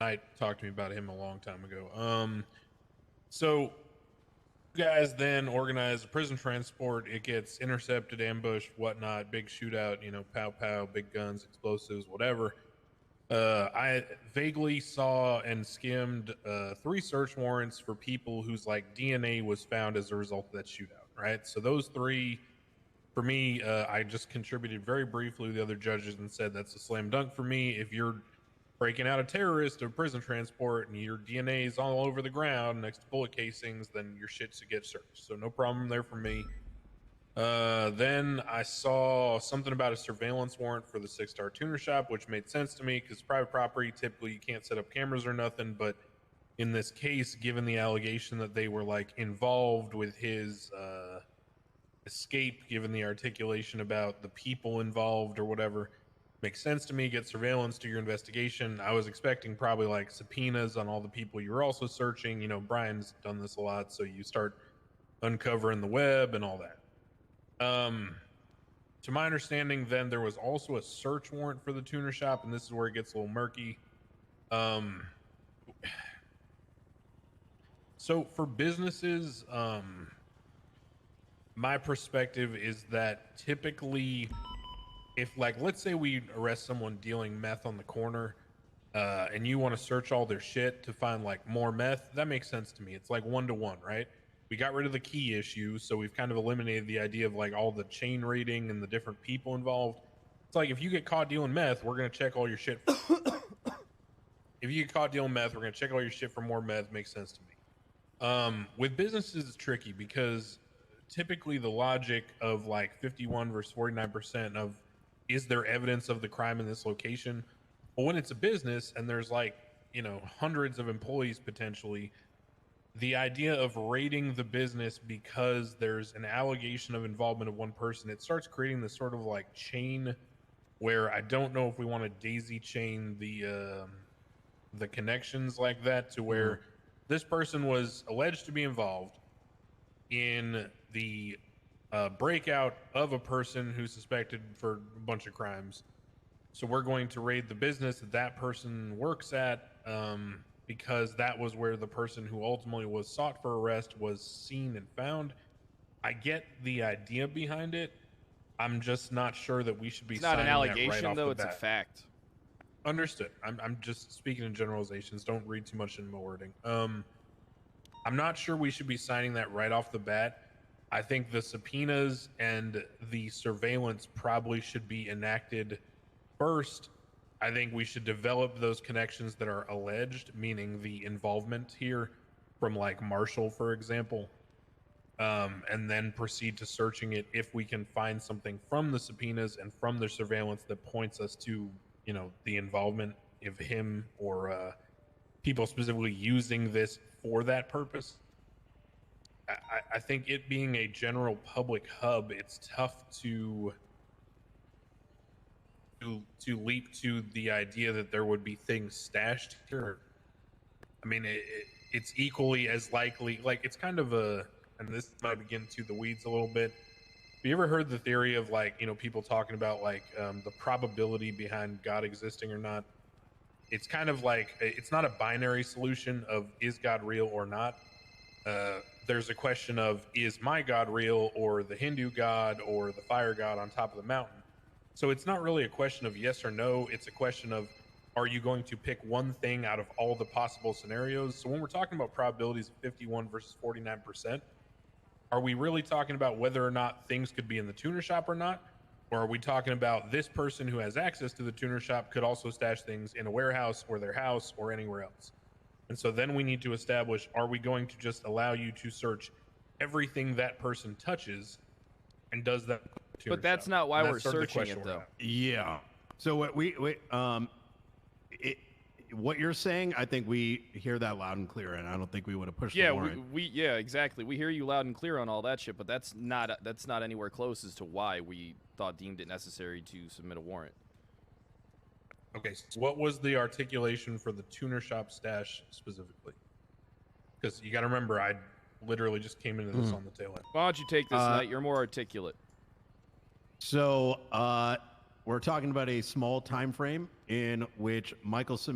I talked to me about him a long time ago. So you guys then organize a prison transport. It gets intercepted, ambushed, whatnot, big shootout, pow pow, big guns, explosives, whatever. I vaguely saw and skimmed 3 search warrants for people whose like DNA was found as a result of that shootout, right? So those 3, for me, I just contributed very briefly to the other judges and said that's a slam dunk for me. If you're breaking out a terrorist or prison transport and your DNA is all over the ground next to bullet casings, then your shit should get searched. So no problem there for me. Then I saw something about a surveillance warrant for the 6-star tuner shop, which made sense to me because private property, typically you can't set up cameras or nothing. But in this case, given the allegation that they were like involved with his escape, given the articulation about the people involved or whatever, makes sense to me. Get surveillance, do your investigation. I was expecting probably like subpoenas on all the people you were also searching. Brian's done this a lot, so you start uncovering the web and all that. To my understanding, then there was also a search warrant for the tuner shop, and this is where it gets a little murky. So for businesses, my perspective is that typically, if like, let's say we arrest someone dealing meth on the corner, and you want to search all their shit to find like more meth, that makes sense to me. It's like 1-to-1, right? We got rid of the key issue, so we've kind of eliminated the idea of like all the chain rating and the different people involved. It's like if you get caught dealing meth, we're gonna check all your shit. If you get caught dealing meth, we're gonna check all your shit for more meth. Makes sense to me. With businesses, it's tricky because typically the logic of like 51 versus 49% of is there evidence of the crime in this location? Well, when it's a business and there's like, hundreds of employees potentially, the idea of rating the business because there's an allegation of involvement of one person, it starts creating this sort of like chain where I don't know if we want to daisy chain the connections like that to where this person was alleged to be involved in the breakout of a person who's suspected for a bunch of crimes. So we're going to raid the business that person works at, because that was where the person who ultimately was sought for arrest was seen and found. I get the idea behind it. I'm just not sure that we should be It's not an signing that right allegation, off though. the It's a bat. fact. Understood. I'm just speaking in generalizations. Don't read too much into my wording. I'm not sure we should be signing that right off the bat. I think the subpoenas and the surveillance probably should be enacted first. I think we should develop those connections that are alleged, meaning the involvement here from like Marshall, for example, and then proceed to searching it if we can find something from the subpoenas and from the surveillance that points us to, the involvement of him or people specifically using this for that purpose. I think it being a general public hub, it's tough to leap to the idea that there would be things stashed here. I mean, it's equally as likely, like it's kind of and this might begin to the weeds a little bit. Have you ever heard the theory of like, people talking about like the probability behind God existing or not? It's kind of like, it's not a binary solution of is God real or not. There's a question of is my God real or the Hindu God or the fire God on top of the mountain? So it's not really a question of yes or no. It's a question of, are you going to pick one thing out of all the possible scenarios? So when we're talking about probabilities of 51 versus 49%, are we really talking about whether or not things could be in the tuner shop or not? Or are we talking about this person who has access to the tuner shop could also stash things in a warehouse or their house or anywhere else? And so then we need to establish, are we going to just allow you to search everything that person touches, and does that? But that's not why we're searching it, though. Yeah. So what what you're saying, I think we hear that loud and clear, and I don't think we would have pushed the warrant. Yeah, exactly. We hear you loud and clear on all that shit, but that's not anywhere close as to why we deemed it necessary to submit a warrant. Okay, so what was the articulation for the tuner shop stash specifically? Because you got to remember, I literally just came into this on the tail end. Why don't you take this, Knight? You're more articulate. So we're talking about a small time frame in which Michael Simone